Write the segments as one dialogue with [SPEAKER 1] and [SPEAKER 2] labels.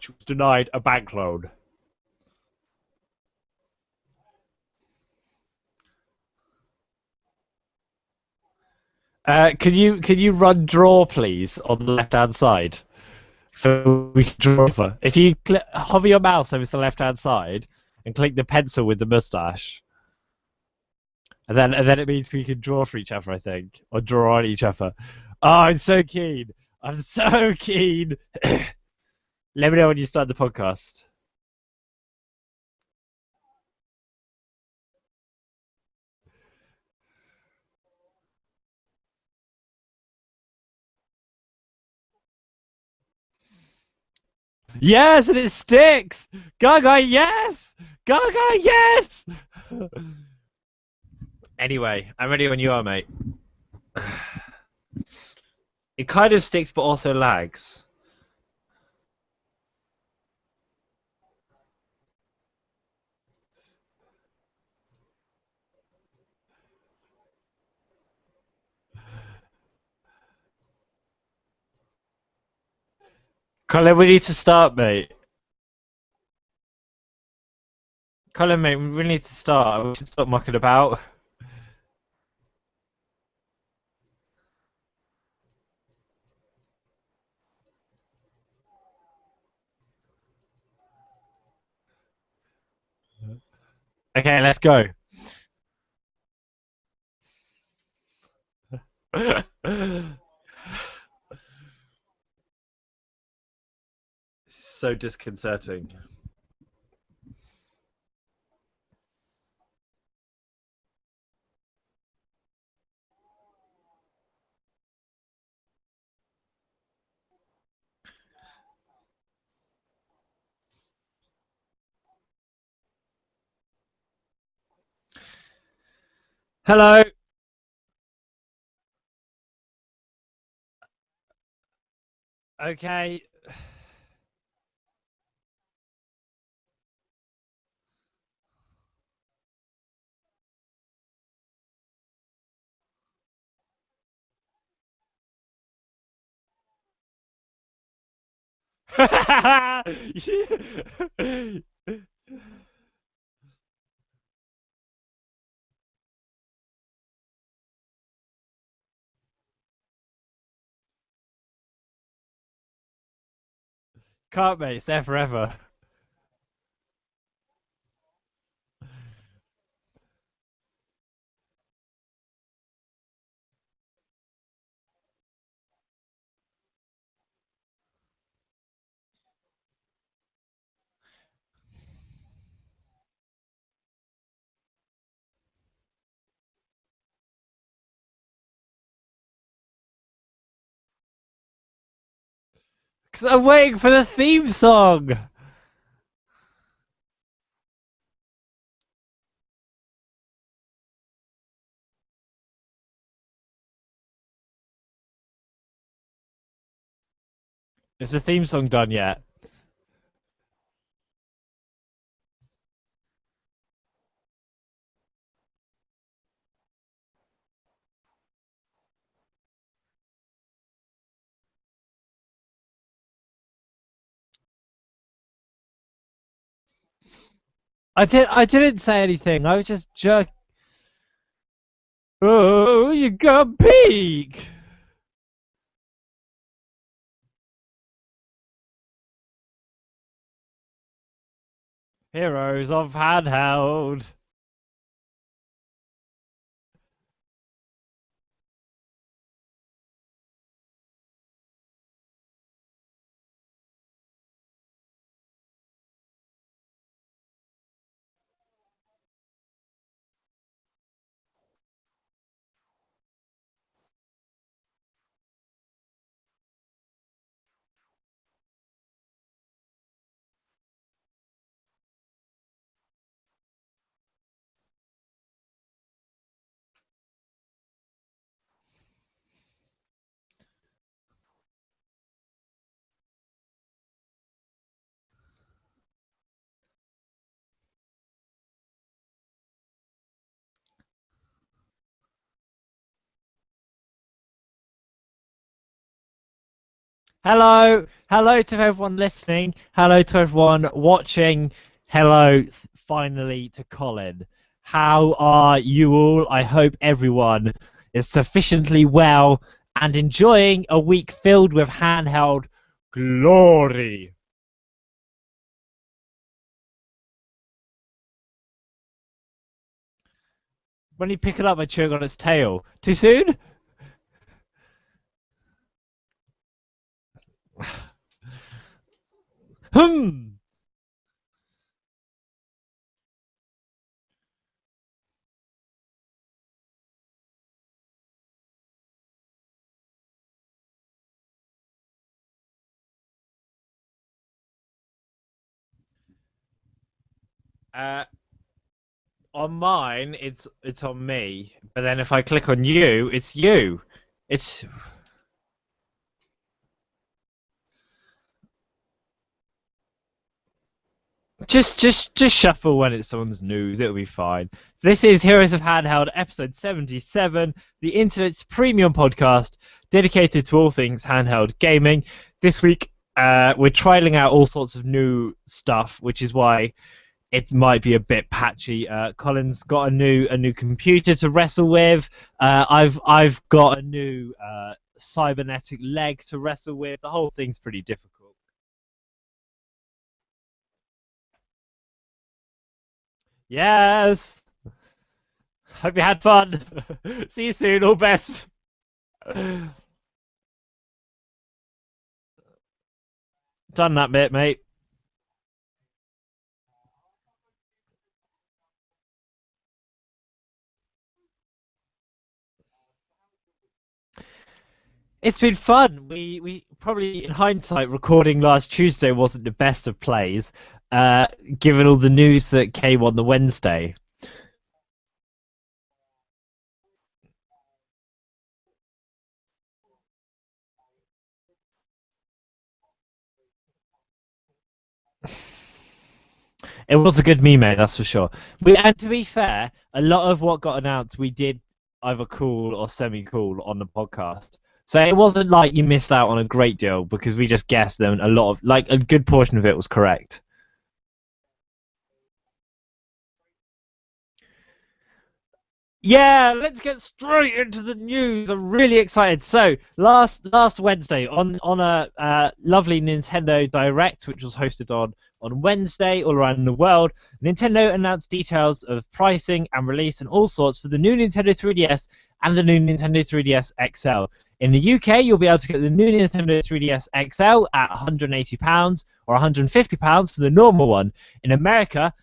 [SPEAKER 1] She was denied a bank loan. Can you run draw please on the left hand side so we can draw over. If you hover your mouse over to the left hand side and click the pencil with the mustache, and then it means we can draw for each other, I think, or draw on each other. Oh, I'm so keen. I'm so keen. Let me know when you start the podcast. Yes, and it sticks. Gaga, yes. Gaga, yes. Anyway, I'm ready when you are, mate. It kind of sticks, but also lags. Colin, we need to start, mate. Colin, mate, we need to start. We should stop mucking about. Okay, let's go. So disconcerting. Hello. Okay. Can't, mate. It's there forever. Because I'm waiting for the theme song. Is the theme song done yet? I didn't say anything. I was just jerk. Oh, you got peak. Heroes of Handheld. Hello. Hello to everyone listening. Hello to everyone watching. Hello, finally, to Colin. How are you all? I hope everyone is sufficiently well and enjoying a week filled with handheld glory. When you pick it up by chewing on its tail. Too soon? Hmm. Uh, on mine, it's on me. But then if I click on you, it's you. It's just shuffle when it's someone's news. It'll be fine. This is Heroes of Handheld, episode 77, the internet's premium podcast dedicated to all things handheld gaming. This week, we're trialing out all sorts of new stuff, which is why it might be a bit patchy. Colin's got a new computer to wrestle with. I've got a new cybernetic leg to wrestle with. The whole thing's pretty difficult. Yes. Hope you had fun. See you soon. All best. Done that bit, mate. It's been fun. We probably, in hindsight, recording last Tuesday wasn't the best of plays, given all the news that came on the Wednesday. It was a good meme, that's for sure. And to be fair, a lot of what got announced, we did either cool or semi-cool on the podcast. So it wasn't like you missed out on a great deal because we just guessed them. A lot of, like, a good portion of it was correct. Yeah, let's get straight into the news. I'm really excited. So last Wednesday on a lovely Nintendo Direct, which was hosted on Wednesday all around the world, Nintendo announced details of pricing and release and all sorts for the new Nintendo 3DS and the new Nintendo 3DS XL. In the UK, you'll be able to get the new Nintendo 3DS XL at £180 or £150 for the normal one. In America,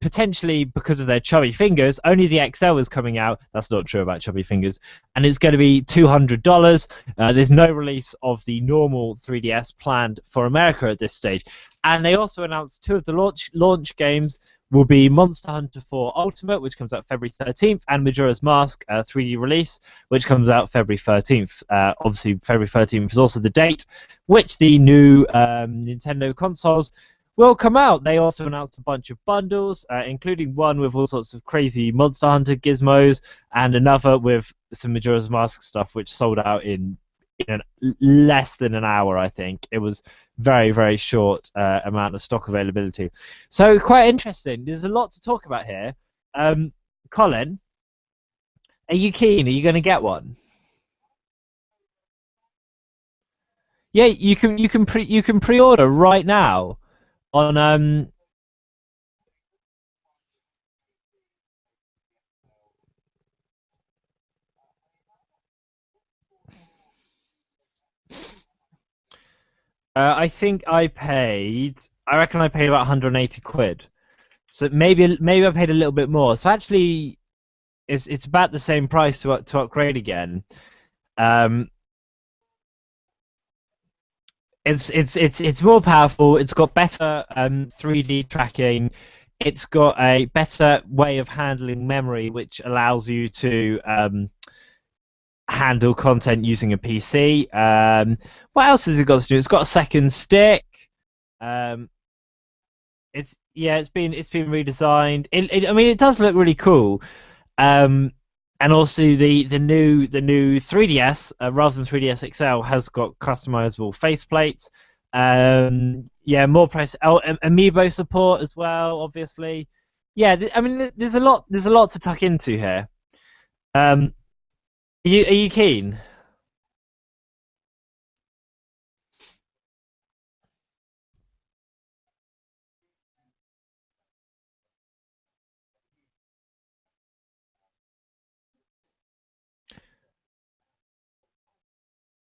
[SPEAKER 1] potentially because of their chubby fingers, only the XL is coming out. That's not true about chubby fingers, and it's going to be $200. There's no release of the normal 3DS planned for America at this stage, and they also announced two of the launch games will be Monster Hunter 4 Ultimate, which comes out February 13th, and Majora's Mask 3D release, which comes out February 13th. Obviously, February 13th is also the date which the new Nintendo consoles will come out. They also announced a bunch of bundles, including one with all sorts of crazy Monster Hunter gizmos, and another with some Majora's Mask stuff, which sold out in less than an hour. I think it was very, very short amount of stock availability. So quite interesting. There's a lot to talk about here. Colin, are you keen? Are you going to get one? Yeah, you can pre-order right now on I think I reckon I paid about 180 quid. So maybe I paid a little bit more. So actually, it's about the same price to upgrade again. Um, it's more powerful. It's got better 3D tracking. It's got a better way of handling memory, which allows you to handle content using a PC. What else has it got to do? It's got a second stick. Um, it's been redesigned. I mean, it does look really cool. Um, and also the new 3DS rather than 3DS XL has got customizable faceplates. Yeah, more price. Oh, amiibo support as well, obviously. Yeah, I mean, there's a lot. There's a lot to tuck into here. Um, are you keen?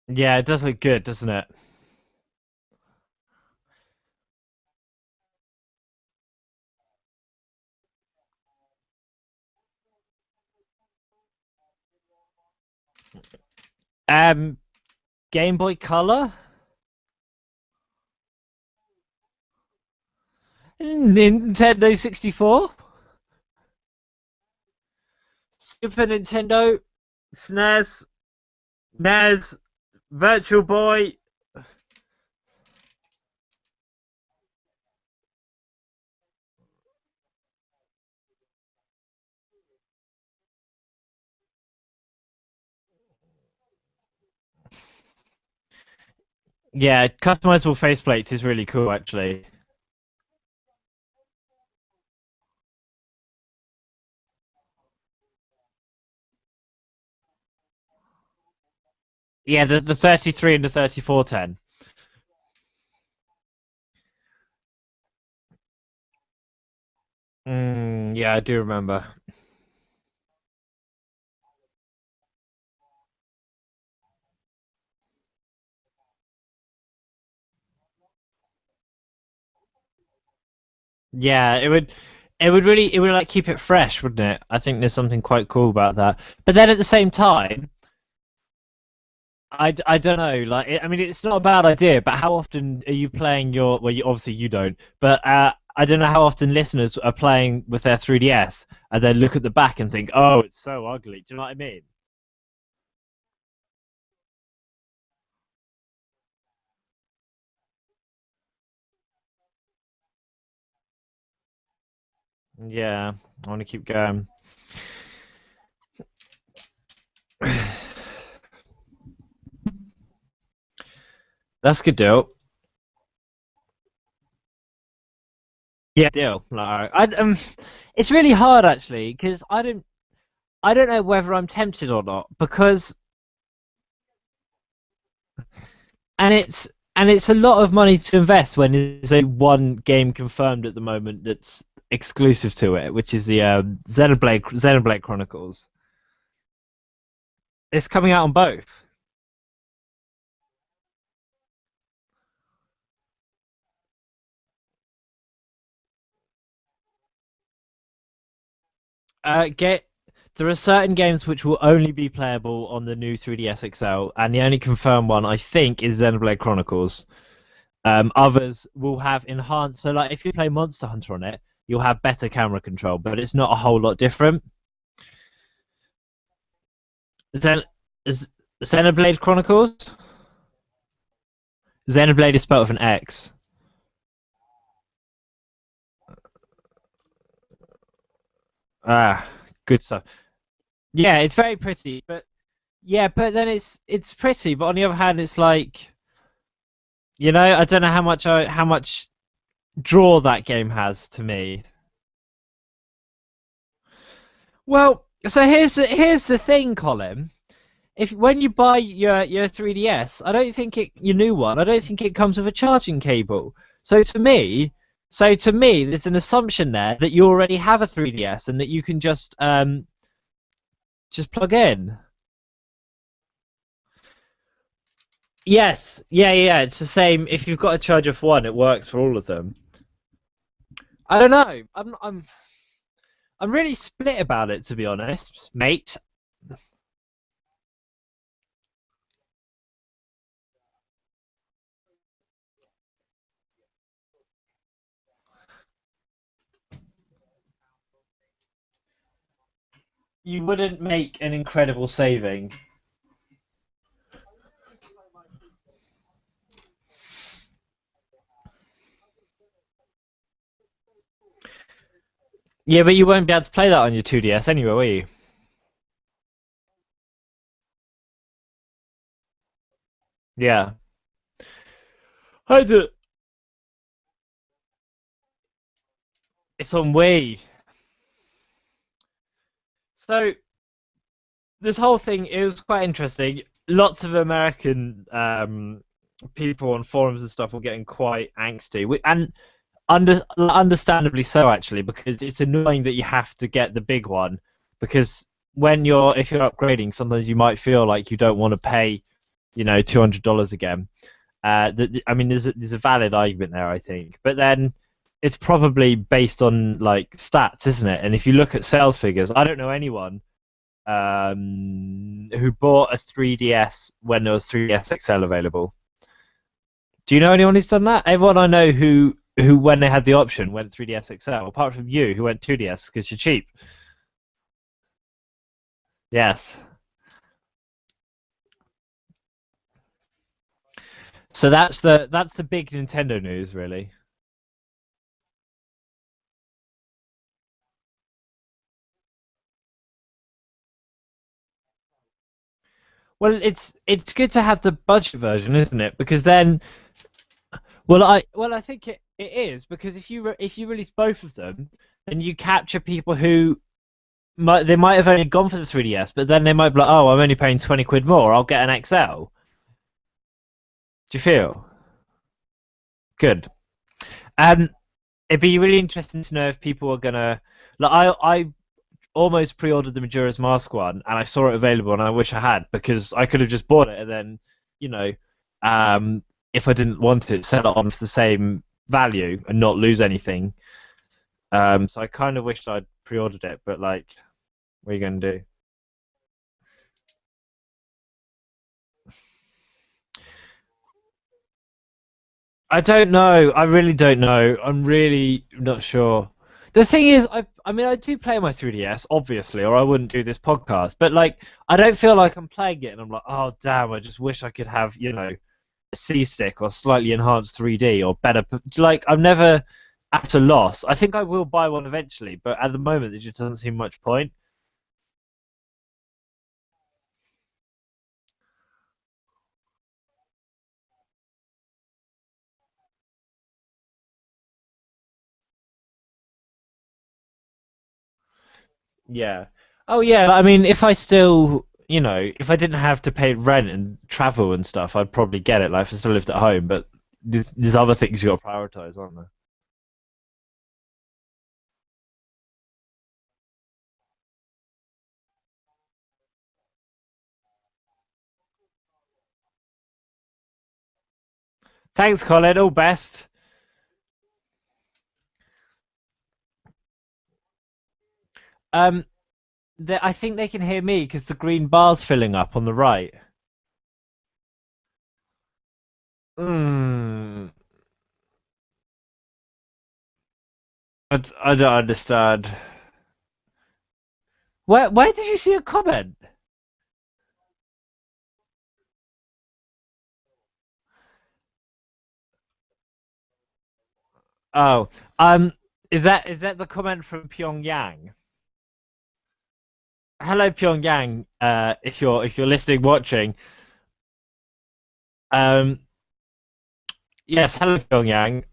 [SPEAKER 1] Yeah, it does look good, doesn't it? Um, Game Boy Color, Nintendo 64, Super Nintendo, SNES, NES, Virtual Boy. Yeah, customizable faceplates is really cool, actually. Yeah, the 33 and the 3410. Yeah, I do remember. Yeah, it would like keep it fresh, wouldn't it? I think there's something quite cool about that. But then at the same time, I don't know. Like, I mean, it's not a bad idea, but how often are you playing your? Well, obviously you don't, but I don't know how often listeners are playing with their 3DS and then look at the back and think, "Oh, it's so ugly." Do you know what I mean? Yeah, I want to keep going. That's a good deal. Yeah, deal. Like, it's really hard actually because I don't know whether I'm tempted or not because and it's and it's a lot of money to invest when there's a one game confirmed at the moment that's exclusive to it, which is the Xenoblade Chronicles. It's coming out on both. Get There are certain games which will only be playable on the new 3DS XL, and the only confirmed one I think is Xenoblade Chronicles. Others will have enhanced. So, like, if you play Monster Hunter on it, you'll have better camera control, but it's not a whole lot different. Xen- Z- Xenoblade Chronicles. Xenoblade is spelled with an X. Ah, good stuff. Yeah, it's very pretty, but yeah, but then it's pretty, but on the other hand, it's like I don't know how much draw that game has to me. Well, so here's the thing, Colin. If when you buy your 3DS, I don't think your new one, I don't think it comes with a charging cable. So to me, there's an assumption there that you already have a 3DS and that you can just plug in. Yes, yeah. It's the same. If you've got a charger for one, it works for all of them. I don't know. I'm really split about it, to be honest, mate. You wouldn't make an incredible saving. Yeah, but you won't be able to play that on your 2DS anyway, will you? Yeah. I do. It's on Wii. So this whole thing, it was quite interesting. Lots of American people on forums and stuff were getting quite angsty, and understandably so actually, because it's annoying that you have to get the big one, because if you're upgrading, sometimes you might feel like you don't want to pay, $200 again. I mean, there's a valid argument there, I think, but then it's probably based on like stats, isn't it? And if you look at sales figures, I don't know anyone who bought a 3DS when there was 3DS XL available. Do you know anyone who's done that? Everyone I know who when they had the option went 3DS XL, apart from you who went 2DS because you're cheap. Yes. So that's the big Nintendo news, really. Well, it's good to have the budget version, isn't it? Because then, I think it is, because if you release both of them, then you capture people who they might have only gone for the 3DS, but then they might be like, oh, I'm only paying 20 quid more. I'll get an XL. Do you feel good? Um, it'd be really interesting to know if people are gonna like. I almost pre-ordered the Majora's Mask one, and I saw it available, and I wish I had, because I could have just bought it and then, you know, um, if I didn't want it, sell it on for the same value and not lose anything. So I kind of wished I'd pre-ordered it, but like, what are you gonna do? I don't know. I really don't know. I'm really not sure. The thing is, I mean, I do play my 3DS, obviously, or I wouldn't do this podcast. But like, I don't feel like I'm playing it, and I'm like, oh damn, I just wish I could have, a C stick or slightly enhanced 3D or better. Like, I'm never at a loss. I think I will buy one eventually, but at the moment, there just doesn't seem much point. Yeah. Oh yeah. I mean, if I still, if I didn't have to pay rent and travel and stuff, I'd probably get it. Like if I still lived at home. But there's other things you got to prioritize, aren't there? Thanks, Colin. All best. Um, I think they can hear me because the green bar's filling up on the right. Hmm. I don't understand. Where did you see a comment? Oh, um, is that the comment from Pyongyang? Hello, Pyongyang. If you're listening, watching. Um, yes, hello, Pyongyang.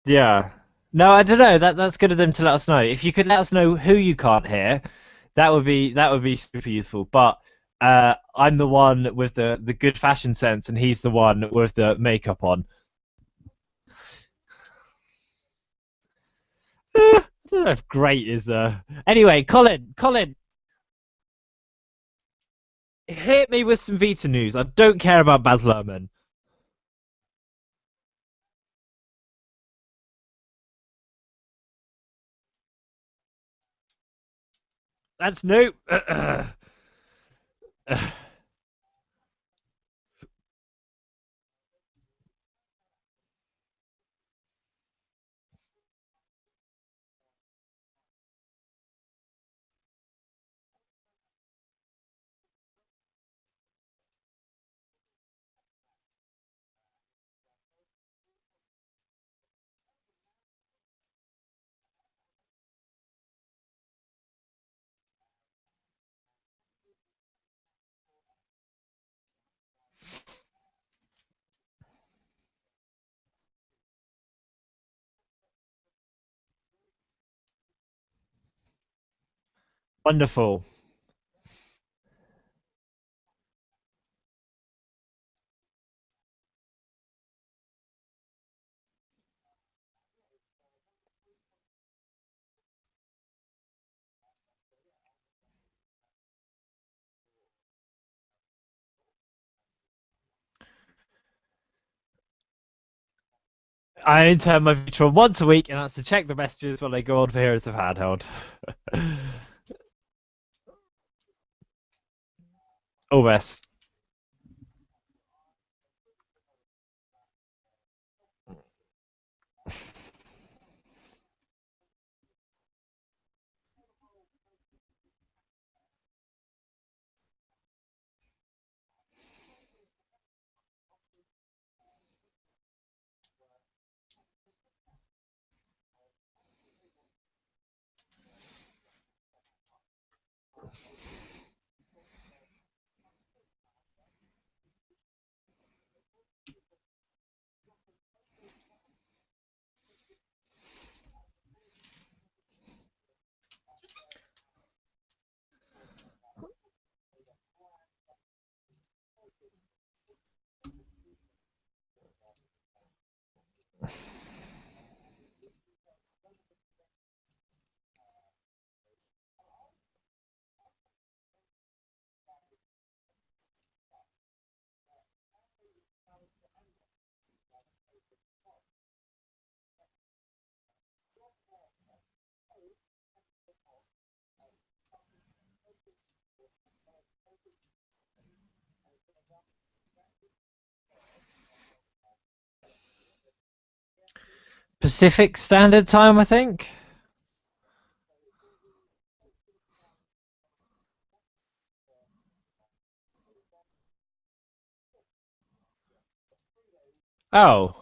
[SPEAKER 1] Yeah. No, I don't know. That's good of them to let us know. If you could let us know who you can't hear, that would be super useful. But I'm the one with the good fashion sense, and he's the one with the makeup on. I don't know if great is. Anyway, Colin, hit me with some Vita news. I don't care about Baz Luhrmann. That's new. Wonderful. I only turn my feature on once a week, and that's to check the messages when they go on for Heroes of Handheld. All best. Pacific Standard Time, I think. Oh,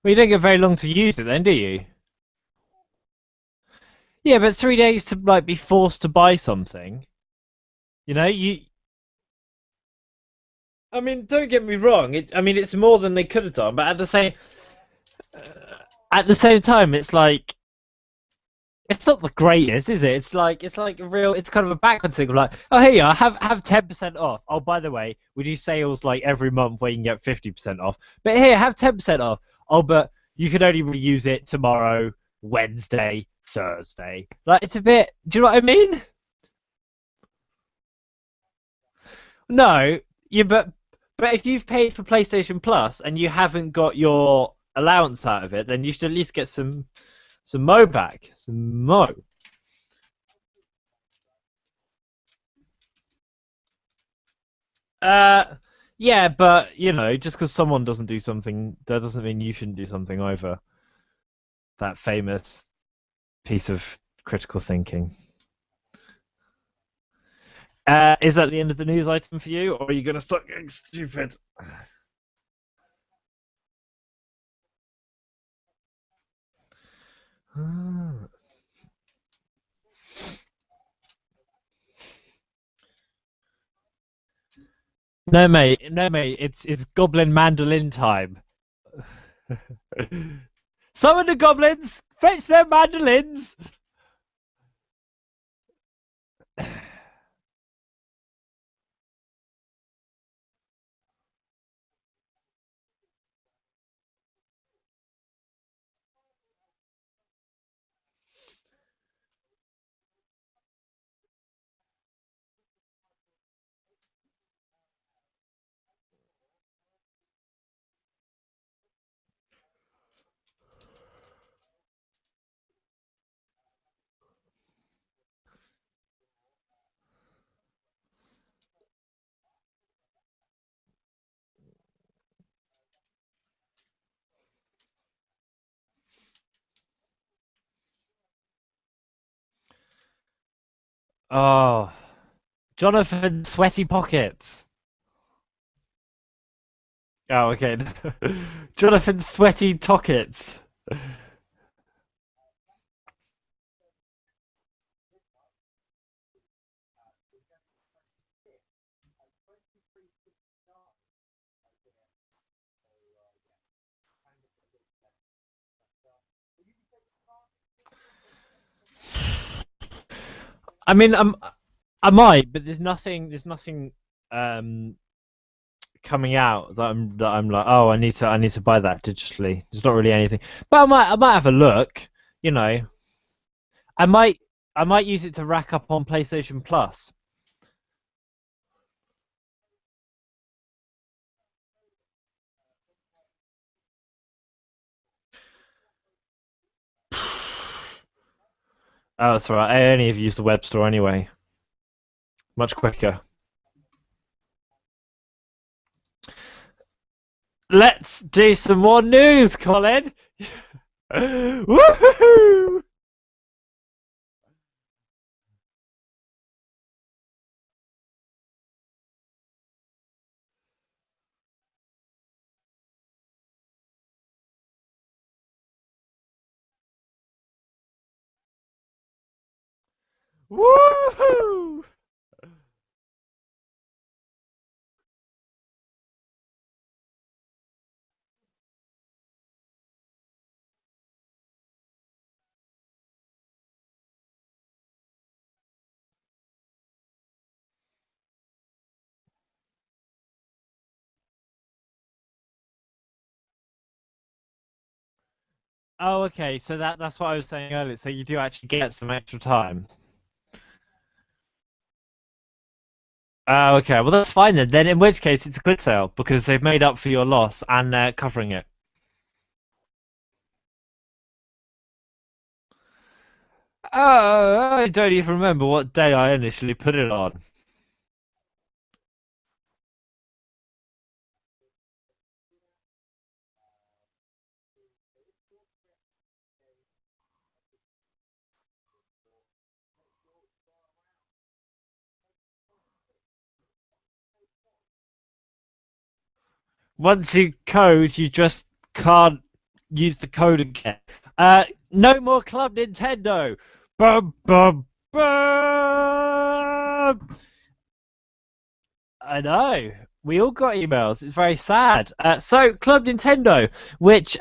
[SPEAKER 1] well, you don't get very long to use it then, do you? Yeah, but 3 days to like be forced to buy something. You know, you. I mean, don't get me wrong. I mean, it's more than they could have done, but at the same time, it's like it's not the greatest, is it? It's like a real. It's kind of a backwards thing. Like, oh, here you are, have 10% off. Oh, by the way, we do sales like every month where you can get 50% off. But here, have 10% off. Oh, but you can only reuse it tomorrow, Wednesday, Thursday. Like, it's a bit. Do you know what I mean? No, yeah, but if you've paid for PlayStation Plus and you haven't got your allowance out of it, then you should at least get some mo back, some mo. Uh, yeah, but just because someone doesn't do something, that doesn't mean you shouldn't do something either. That famous piece of critical thinking. Is that the end of the news item for you, or are you going to start getting stupid? No, mate. No, mate. It's Goblin Mandolin time. Summon the goblins. Fetch their mandolins. Oh, Jonathan Sweaty Pockets. Oh, okay. Jonathan Sweaty Tockets. I mean, I might, but there's nothing um coming out that I'm like, oh, I need to buy that digitally. There's not really anything, but I might have a look. You know, I might I might use it to rack up on PlayStation Plus. Oh, that's all right. I only have used the web store anyway. Much quicker. Let's do some more news, Colin. Woohoo! Woohoo! Oh, okay. So that's what I was saying earlier. So you do actually get some extra time. Oh, okay. Well, that's fine then. Then in which case it's a good sale because they've made up for your loss and they're covering it. Oh, I don't even remember what day I initially put it on. Once you code, you just can't use the code again. No more Club Nintendo. Bum, bum, bum. I know. We all got emails. It's very sad. So Club Nintendo, which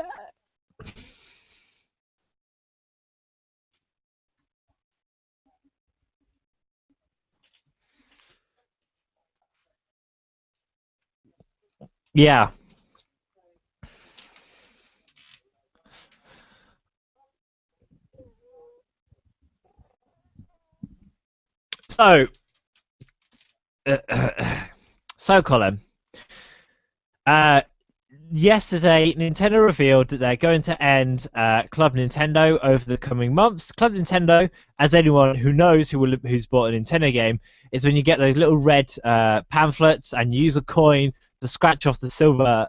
[SPEAKER 1] yeah. So so Colin. Uh, Yesterday, Nintendo revealed that they're going to end Club Nintendo over the coming months. Club Nintendo, as anyone who knows who's bought a Nintendo game, is when you get those little red pamphlets and you use a coin to scratch off the silver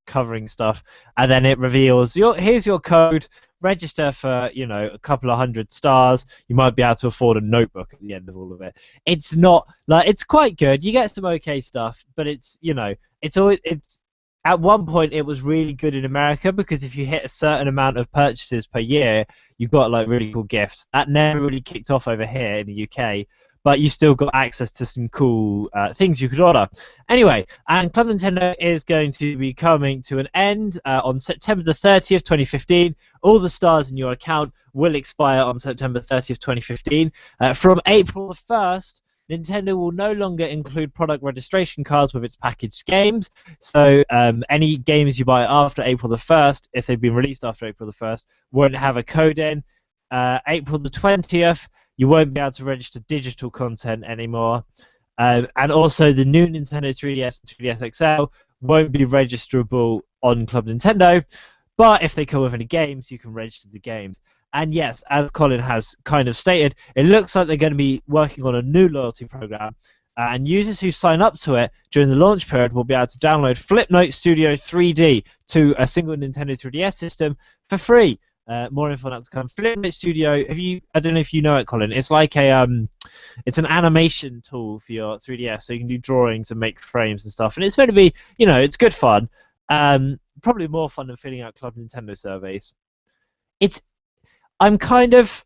[SPEAKER 1] covering stuff, and then it reveals here's your code. Register for a couple of hundred stars. You might be able to afford a notebook at the end of all of it. It's not like it's quite good. You get some okay stuff, but it's at one point it was really good in America because if you hit a certain amount of purchases per year, you got like really cool gifts. That never really kicked off over here in the UK, but you still got access to some cool things you could order. Anyway, and Club Nintendo is going to be coming to an end on September the 30th, 2015. All the stars in your account will expire on September 30th, 2015. From April the 1st, Nintendo will no longer include product registration cards with its packaged games. So any games you buy after April the 1st, if they've been released after April the 1st, won't have a code in. April the 20th, you won't be able to register digital content anymore. And also the new Nintendo 3DS and 3DS XL won't be registerable on Club Nintendo. But if they come with any games, you can register the games. And yes, as Colin has kind of stated, it looks like they're going to be working on a new loyalty program. And users who sign up to it during the launch period will be able to download Flipnote Studio 3D to a single Nintendo 3DS system for free. More info on that to come. Flipnote Studio, I don't know if you know it, Colin. It's like it's an animation tool for your 3DS, so you can do drawings and make frames and stuff. And it's meant to be, it's good fun. Probably more fun than filling out Club Nintendo surveys. It's I'm kind of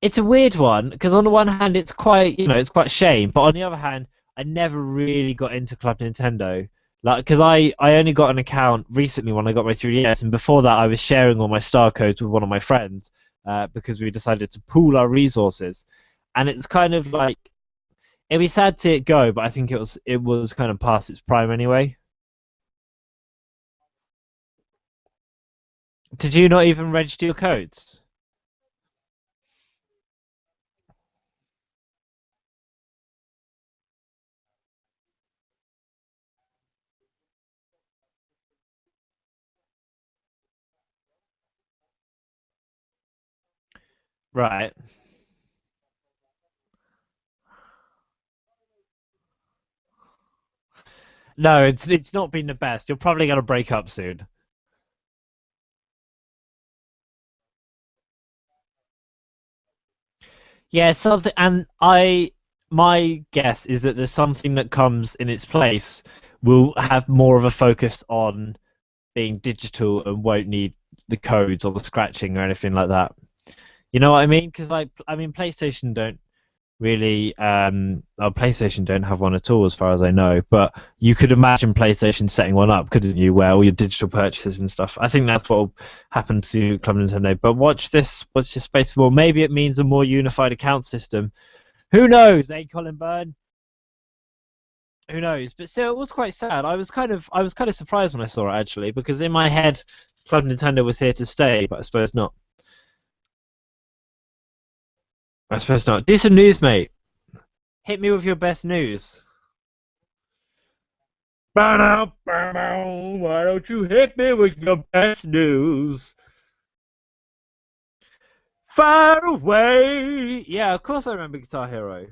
[SPEAKER 1] it's a weird one because on the one hand it's quite a shame, but on the other hand I never really got into Club Nintendo, like because I only got an account recently when I got my 3DS, and before that I was sharing all my star codes with one of my friends because we decided to pool our resources. and it's kind of like it'd be sad to see it go, but I think it was kind of past its prime anyway. Did you not even register your codes? Right. No, it's not been the best. You're probably gonna break up soon. Yeah, something, and my guess is that there's something that comes in its place will have more of a focus on being digital and won't need the codes or the scratching or anything like that. You know what I mean? Because like, I mean, PlayStation don't really, PlayStation don't have one at all as far as I know. But you could imagine PlayStation setting one up, couldn't you? Where all your digital purchases and stuff. I think that's what will happen to Club Nintendo. But watch this space. Well, maybe it means a more unified account system. Who knows, eh, Colin Byrne? Who knows? But still, it was quite sad. I was kind of surprised when I saw it actually, because in my head, Club Nintendo was here to stay, but I suppose not. I suppose not. Do some news, mate. Hit me with your best news. Why don't you hit me with your best news? Far away. Yeah, of course I remember Guitar Hero.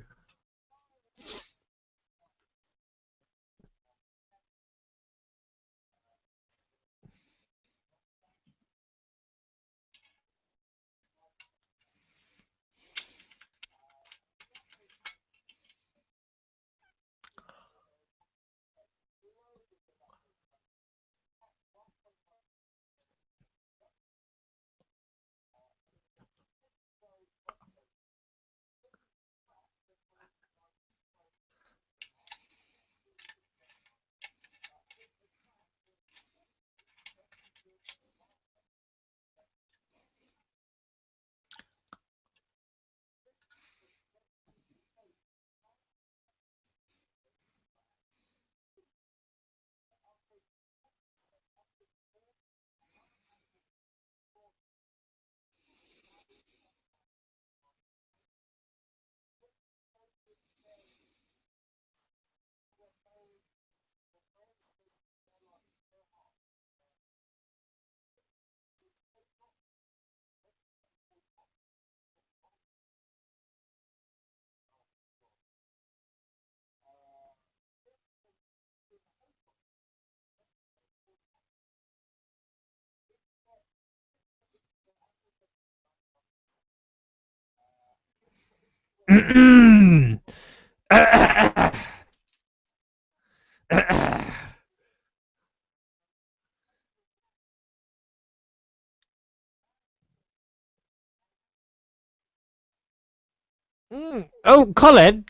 [SPEAKER 1] Oh, Colin,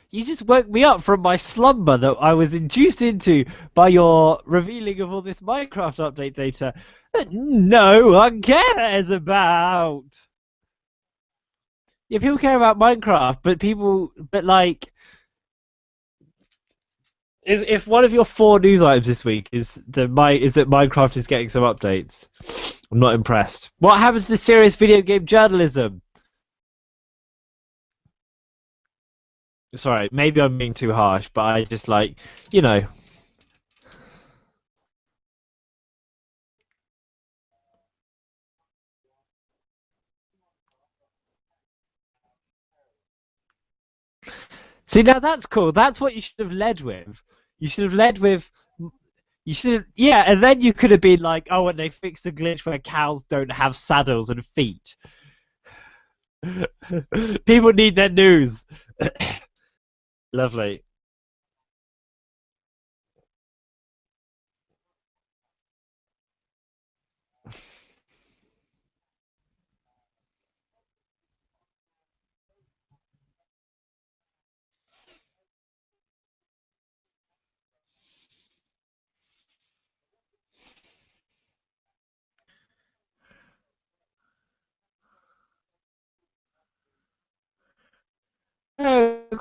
[SPEAKER 1] you just woke me up from my slumber that I was induced into by your revealing of all this Minecraft update data that no one cares about. Yeah, people care about Minecraft, but like, if one of your four news items this week is that Minecraft is getting some updates, I'm not impressed. What happened to the serious video game journalism? Sorry, maybe I'm being too harsh, but I just like, you know. See, now that's cool. That's what you should have led with. You should have led with. You should have, yeah, and then you could have been like, oh, and they fixed the glitch where cows don't have saddles and feet. People need their news. Lovely.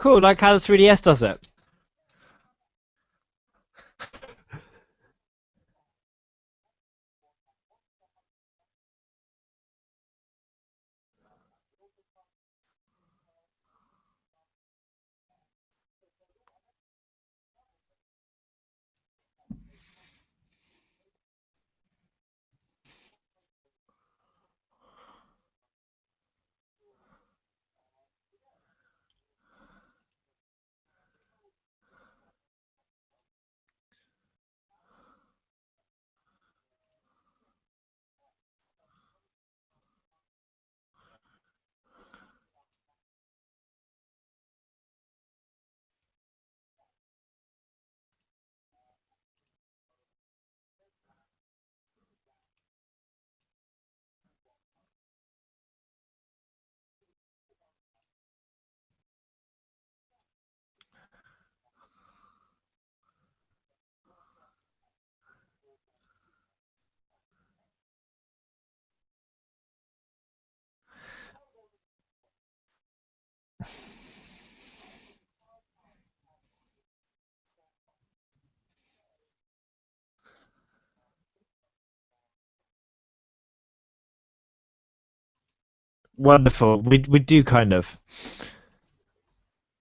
[SPEAKER 1] cool! Like how the 3DS does it. Wonderful. We do kind of.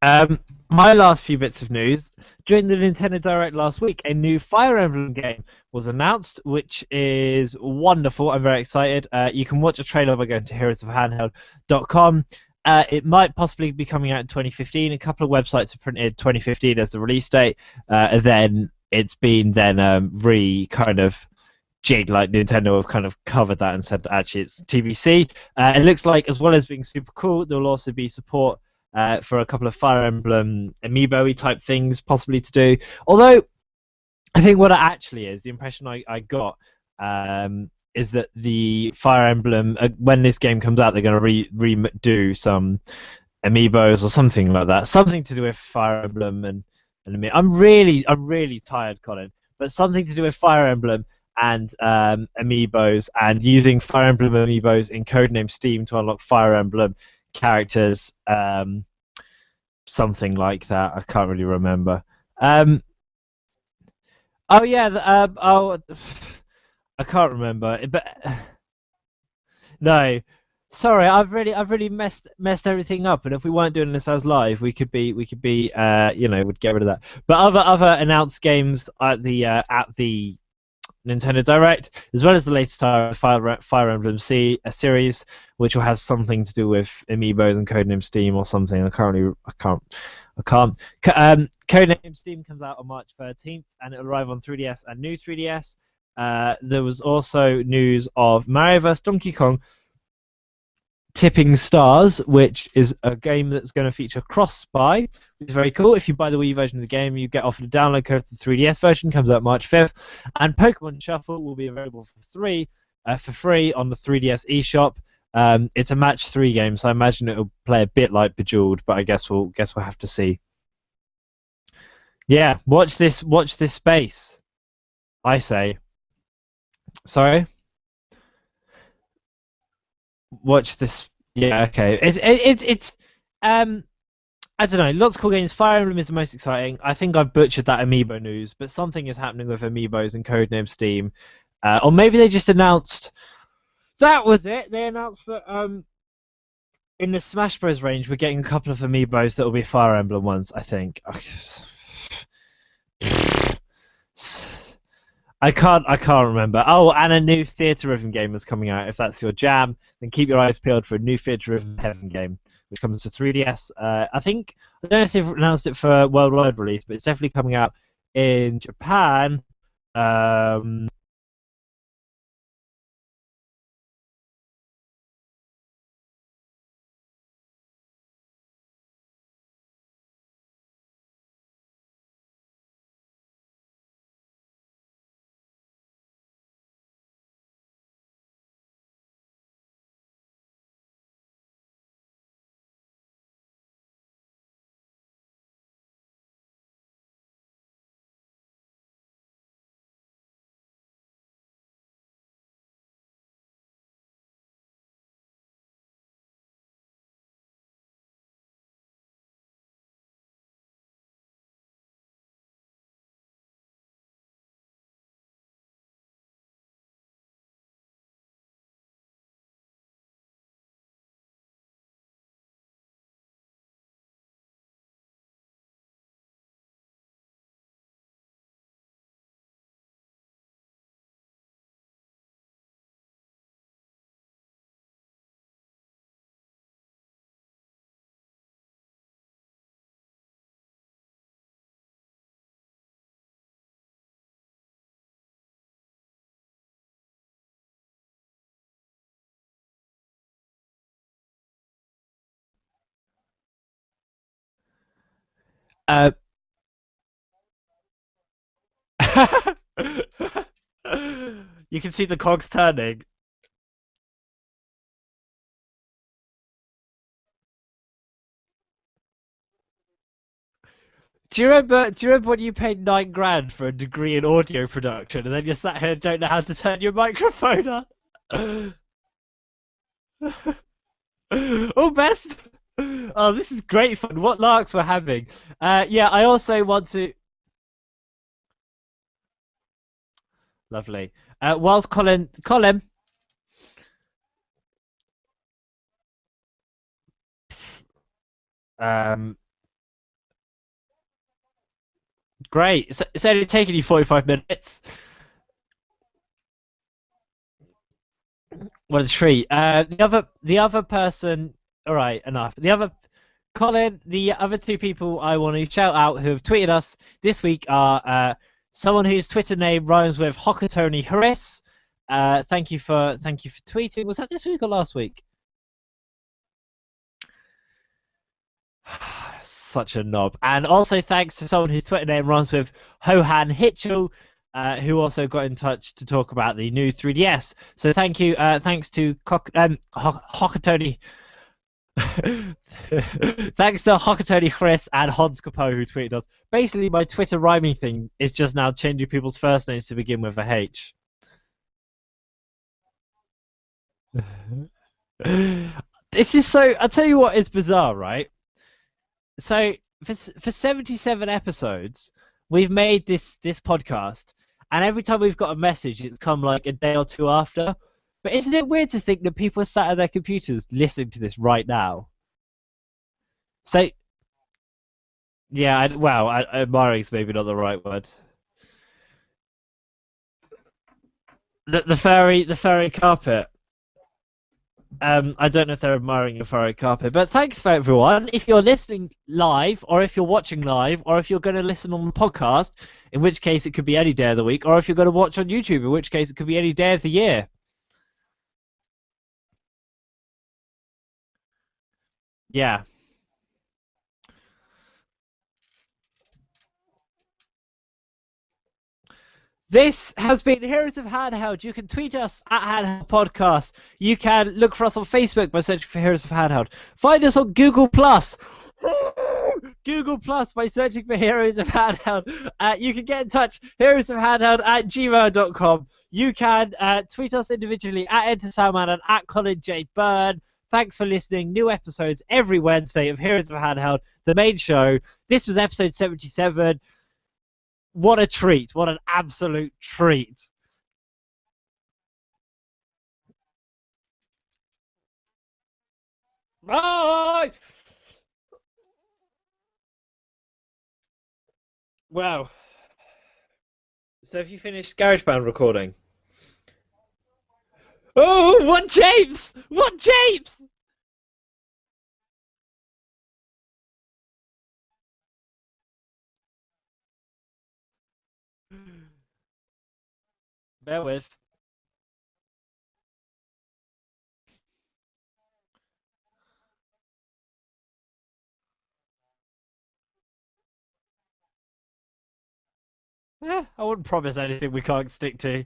[SPEAKER 1] My last few bits of news. During the Nintendo Direct last week, a new Fire Emblem game was announced, which is wonderful. I'm very excited. You can watch a trailer by going to heroesofhandheld.com. It might possibly be coming out in 2015. A couple of websites have printed 2015 as the release date. Then it's been kind of jig, like Nintendo have kind of covered that and said actually it's TBC. It looks like, as well as being super cool, there will also be support for a couple of Fire Emblem amiibo type things possibly to do. Although I think what it actually is, the impression I got is that the Fire Emblem, when this game comes out, they're going to redo some amiibos or something like that. Something to do with Fire Emblem and I'm really tired, Colin. But something to do with Fire Emblem and amiibos, and using Fire Emblem amiibos in Codename Steam to unlock Fire Emblem characters, something like that. I can't really remember. Oh yeah, I can't remember. But no, sorry, I've really messed everything up. And if we weren't doing this as live, we could be would get rid of that. But other announced games at the Nintendo Direct, as well as the latest Fire Emblem series, which will have something to do with amiibos and Codename Steam or something. I can't. Codename Steam comes out on March 13th, and it'll arrive on 3DS and new 3DS. There was also news of Mario vs Donkey Kong Tipping Stars, which is a game that's going to feature cross-buy, which is very cool. If you buy the Wii version of the game, you get offered a download code for the 3DS version. Comes out March 5th. And Pokemon Shuffle will be available for free on the 3DS eShop. It's a match 3 game, so I imagine it'll play a bit like Bejeweled, but I guess we'll have to see. Yeah, watch this space. I say. Sorry. Watch this. Yeah, okay. It's I don't know. Lots of cool games. Fire Emblem is the most exciting. I think I've butchered that amiibo news, but something is happening with amiibos and Codename Steam, or maybe they just announced. That was it. They announced that in the Smash Bros range we're getting a couple of amiibos that will be Fire Emblem ones. I think. I can't remember. Oh, and a new Theatre Rhythm game is coming out. If that's your jam, then keep your eyes peeled for a new Theatre Rhythm Heaven game, which comes to 3DS. I don't know if they've announced it for worldwide release, but it's definitely coming out in Japan. Um, Uh, you can see the cogs turning. Do you remember when you paid 9 grand for a degree in audio production, and then you sat here and don't know how to turn your microphone on? Oh, best. Oh, this is great fun. What larks we're having. Yeah, I also want to. Lovely. Whilst Colin, um, great. It's only taking you 45 minutes. What a treat. The other person. All right, enough. Colin, the other two people I want to shout out who have tweeted us this week are someone whose Twitter name rhymes with Hokatoni Harris. Thank you for tweeting. Was that this week or last week? Such a knob. And also thanks to someone whose Twitter name rhymes with Hohan Hitchell, who also got in touch to talk about the new 3DS. So thank you. Thanks to Hokatoni. Thanks to Hokatoni Chris and Hans Capo who tweeted us. Basically, my Twitter rhyming thing is just now changing people's first names to begin with a H. This is so. I'll tell you what is bizarre, right? So for 77 episodes, we've made this podcast, and every time we've got a message, it's come like a day or two after. But isn't it weird to think that people are sat at their computers listening to this right now? So yeah, admiring is maybe not the right word. The furry carpet. I don't know if they're admiring a furry carpet, but thanks for everyone. If you're listening live, or if you're watching live, or if you're going to listen on the podcast, in which case it could be any day of the week, or if you're going to watch on YouTube, in which case it could be any day of the year. Yeah. This has been Heroes of Handheld. You can tweet us at Handheld Podcast. You can look for us on Facebook by searching for Heroes of Handheld. Find us on Google Plus. Google Plus by searching for Heroes of Handheld. You can get in touch, heroesofhandheld at gmail.com. You can tweet us individually at EnterSoundman and at Colin J. Byrne. Thanks for listening. New episodes every Wednesday of Heroes of Handheld, the main show. This was episode 77. What a treat. What an absolute treat. Bye! Wow. So have you finished GarageBand recording? Oh, what James? What James? Bear with. I wouldn't promise anything we can't stick to.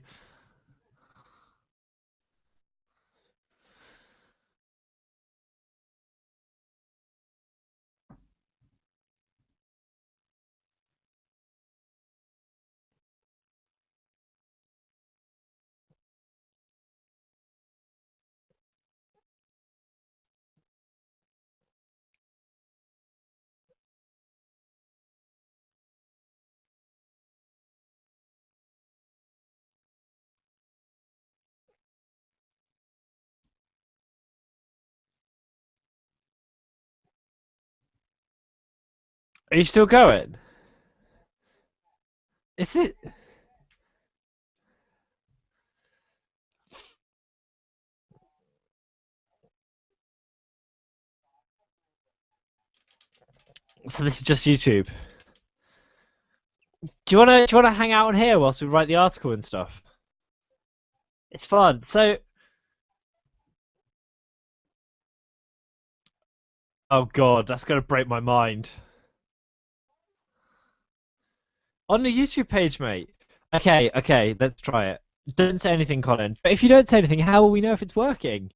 [SPEAKER 1] Are you still going? Is it? So this is just YouTube. Do you wanna hang out on here whilst we write the article and stuff? It's fun. So, oh god, that's gonna break my mind. On the YouTube page, mate. Okay, okay, let's try it. Don't say anything, Colin. But if you don't say anything, how will we know if it's working?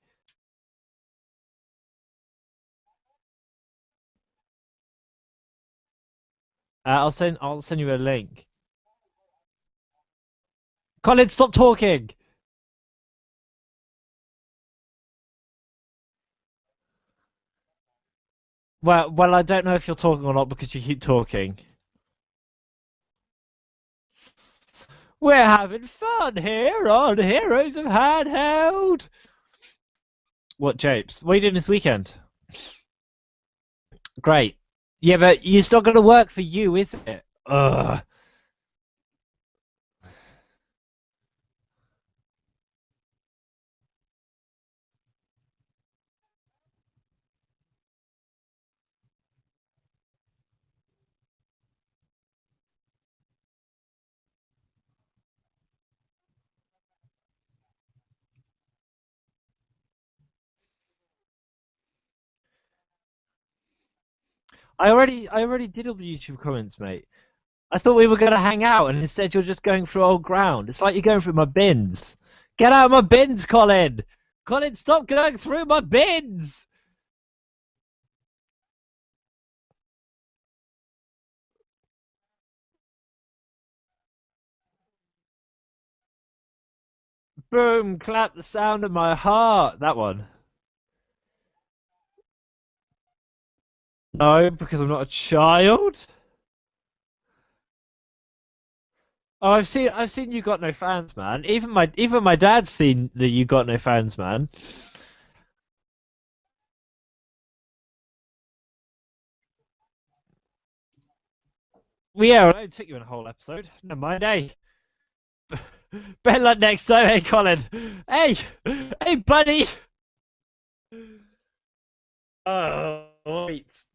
[SPEAKER 1] I'll send you a link. Colin, stop talking. Well, I don't know if you're talking or not because you keep talking. We're having fun here on Heroes of Handheld. What, Japes? What are you doing this weekend? Great. Yeah, but it's not going to work for you, is it? Ugh. I already did all the YouTube comments, mate. I thought we were going to hang out, and instead you're just going through old ground. It's like you're going through my bins. Get out of my bins, Colin! Colin, stop going through my bins! Boom, clap the sound of my heart. That one. No, because I'm not a child. Oh, I've seen You Got No Fans, man. Even my dad's seen the You Got No Fans, man. Well, yeah, well, it took you in a whole episode. Never mind, hey. Better luck next time, hey, Colin. Hey, hey, buddy. Oh, wait.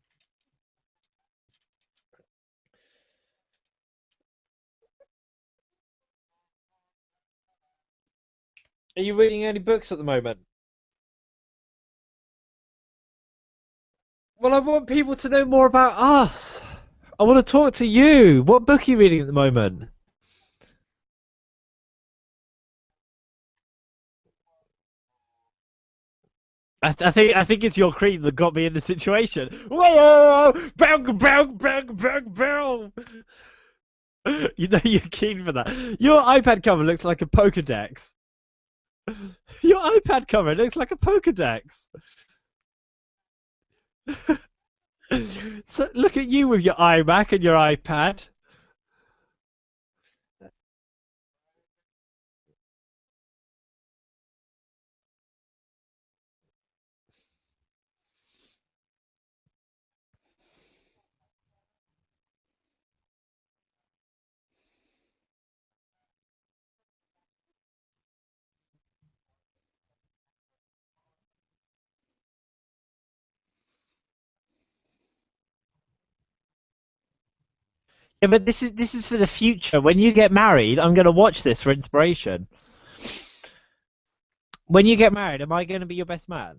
[SPEAKER 1] Are you reading any books at the moment? Well, I want people to know more about us. I want to talk to you. What book are you reading at the moment? I think it's your cream that got me in the situation. Whoa! Bang, bang, bang, bang, bang. You know you're keen for that. Your iPad cover looks like a Pokedex. Your iPad cover looks like a Pokedex. So look at you with your iMac and your iPad. Yeah, but this is for the future. When you get married, I'm gonna watch this for inspiration. When you get married, am I gonna be your best man?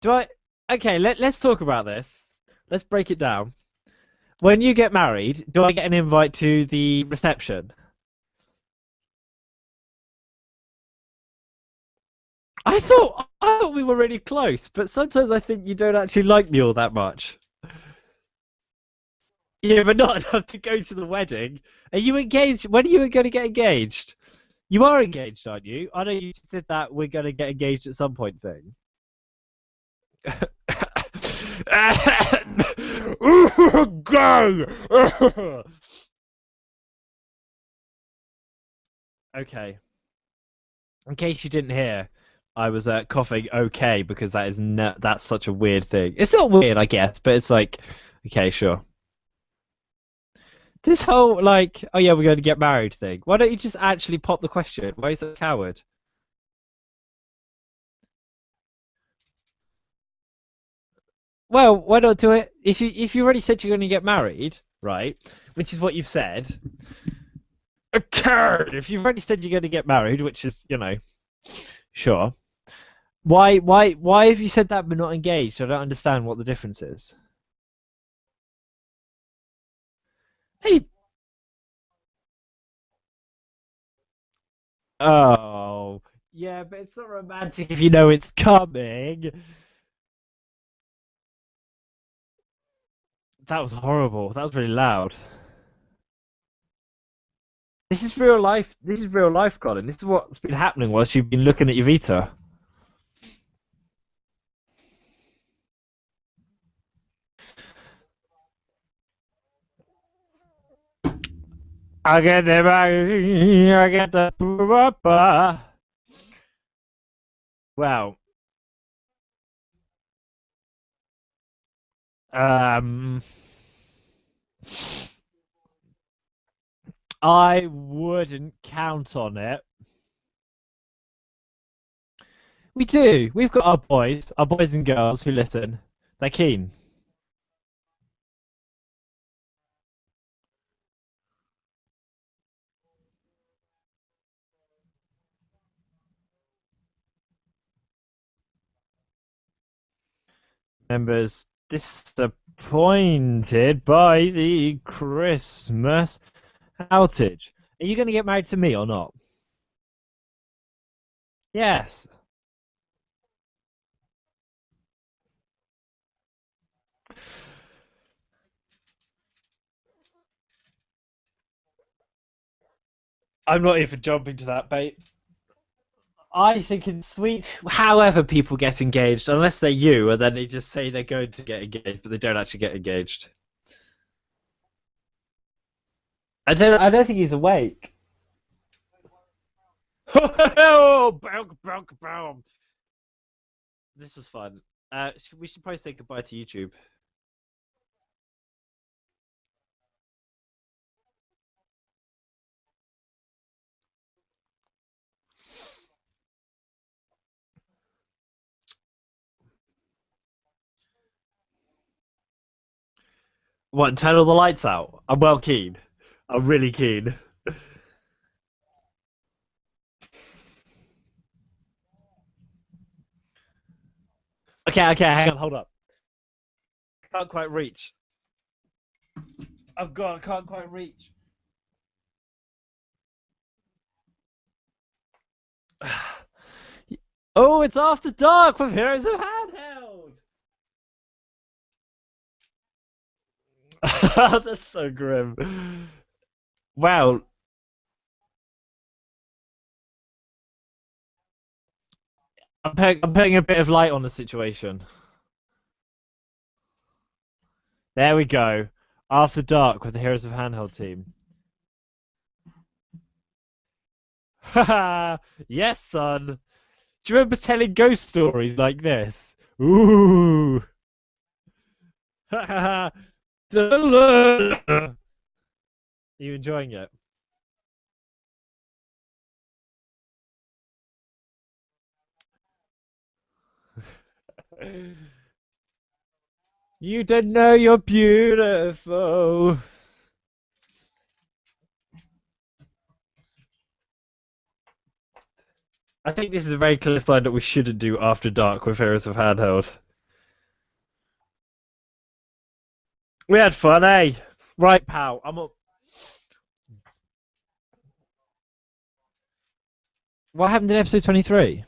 [SPEAKER 1] Do I? Okay, let's talk about this. Let's break it down. When you get married, do I get an invite to the reception? I thought we were really close, but sometimes I think you don't actually like me all that much. Yeah, but not enough to go to the wedding. Are you engaged? When are you going to get engaged? You are engaged, aren't you? I know you said that we're going to get engaged at some point thing. Go. Okay. In case you didn't hear, I was coughing. Okay, because that's such a weird thing. It's not weird, I guess, but it's like, okay, sure. This whole like, oh yeah, we're going to get married thing. Why don't you just actually pop the question? Why is it a coward? Well, why not do it? If you already said you're going to get married, right? Which is what you've said. A coward. If you've already said you're going to get married, which is sure. Why have you said that but not engaged? I don't understand what the difference is. Hey. Oh, yeah, but it's not romantic if you know it's coming. That was horrible. That was really loud. This is real life. This is real life, Colin. This is what's been happening whilst you've been looking at your Vita. I get the I get the. Well, um, I wouldn't count on it. We do. We've got our boys and girls who listen. They're keen. Members disappointed by the Christmas outage. Are you going to get married to me or not? Yes. I'm not even jumping to that bait. I think it's sweet. However, people get engaged, unless they're you, and then they just say they're going to get engaged, but they don't actually get engaged. I don't think he's awake. Oh, boom, boom, boom. This was fun. We should probably say goodbye to YouTube. What? Turn all the lights out. I'm well keen. I'm really keen. Okay, okay, hang on, hold up. Can't quite reach. I've got. I can't quite reach. Oh, it's after dark with Heroes of Handheld. That's so grim. Wow, I'm putting a bit of light on the situation. There we go. After dark with the Heroes of Handheld team. Haha, yes, son. Do you remember telling ghost stories like this? Ooh. Are you enjoying it? You don't know you're beautiful. I think this is a very clear sign that we shouldn't do After Dark with Heroes of Handheld. We had fun, eh? Right, pal. I'm up. What happened in episode 23?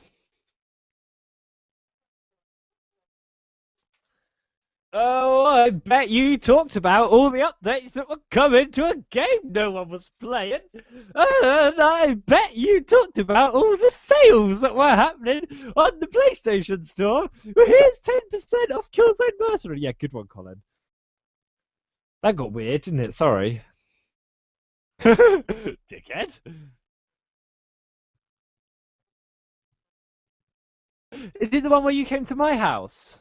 [SPEAKER 1] Oh, I bet you talked about all the updates that were coming to a game no one was playing. And I bet you talked about all the sales that were happening on the PlayStation Store. Well, here's 10% off Killzone Mercenary. Yeah, good one, Colin. That got weird, didn't it? Sorry. Dickhead. Is it the one where you came to my house?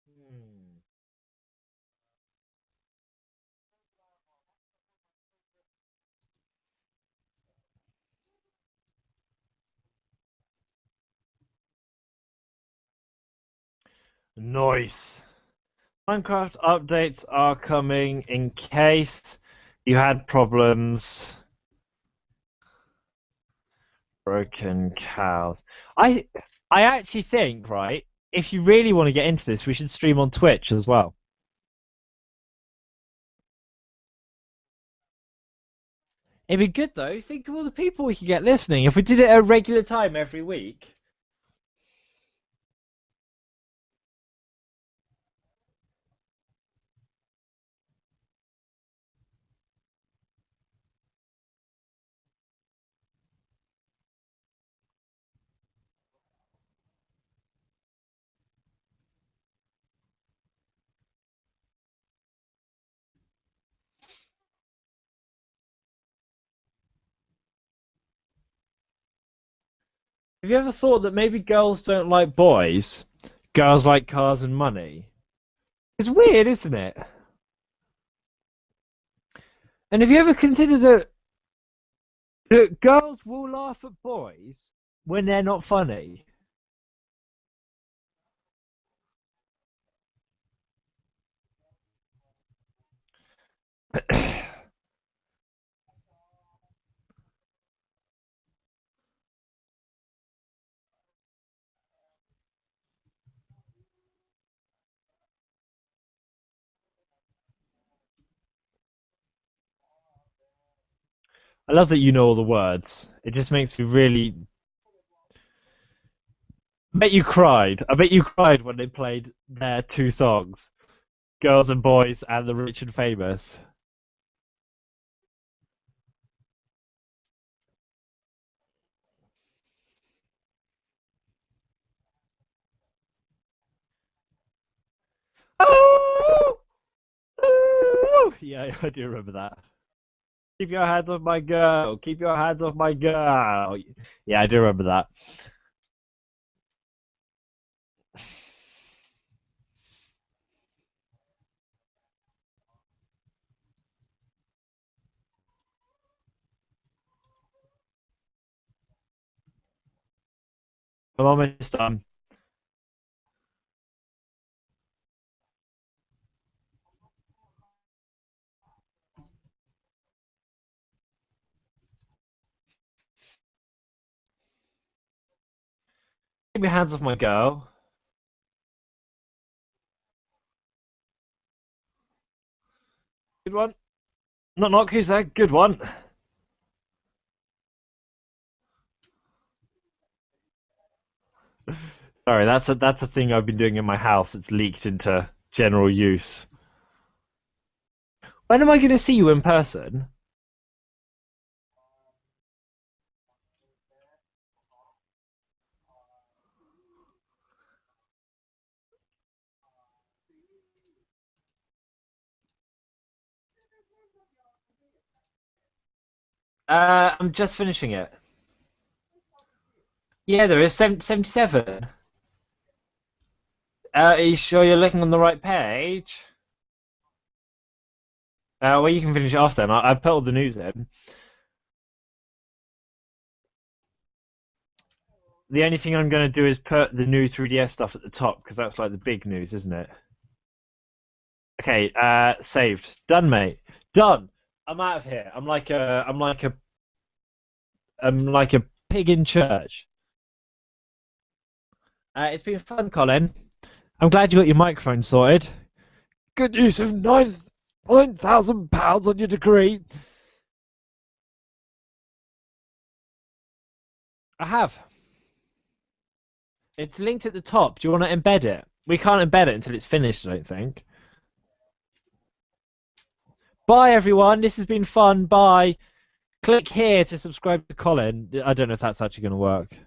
[SPEAKER 1] Hmm. Nice. Minecraft updates are coming in case You had problems. Broken cows. I I actually think, right, if you really want to get into this, we should stream on Twitch as well. It'd be good though. Think of all the people we could get listening if we did it at a regular time every week. Have you ever thought that maybe girls don't like boys? Girls like cars and money. It's weird, isn't it? And have you ever considered that girls will laugh at boys when they're not funny? I love that you know all the words. It just makes me really. I bet you cried. I bet you cried when they played their two songs, "Girls and Boys" and "The Rich and Famous." Oh, oh! Yeah, I do remember that. Keep your hands off my girl. Keep your hands off my girl. Yeah, I do remember that. I'm almost done. Keep your hands off my girl. Good one. Not who's that? Good one. Sorry, that's a thing I've been doing in my house. It's leaked into general use. When am I going to see you in person? I'm just finishing it. Yeah, there is 77. Are you sure you're looking on the right page? Well, you can finish it off then. I put all the news in. The only thing I'm going to do is put the new 3DS stuff at the top because that's like the big news, isn't it? Okay, saved. Done, mate. Done. I'm out of here. I'm like a pig in church. It's been fun, Colin. I'm glad you got your microphone sorted. Good use of £9,000 on your degree. I have. It's linked at the top. Do you want to embed it? We can't embed it until it's finished, I don't think. Bye, everyone. This has been fun. Bye. Click here to subscribe to Colin. I don't know if that's actually going to work.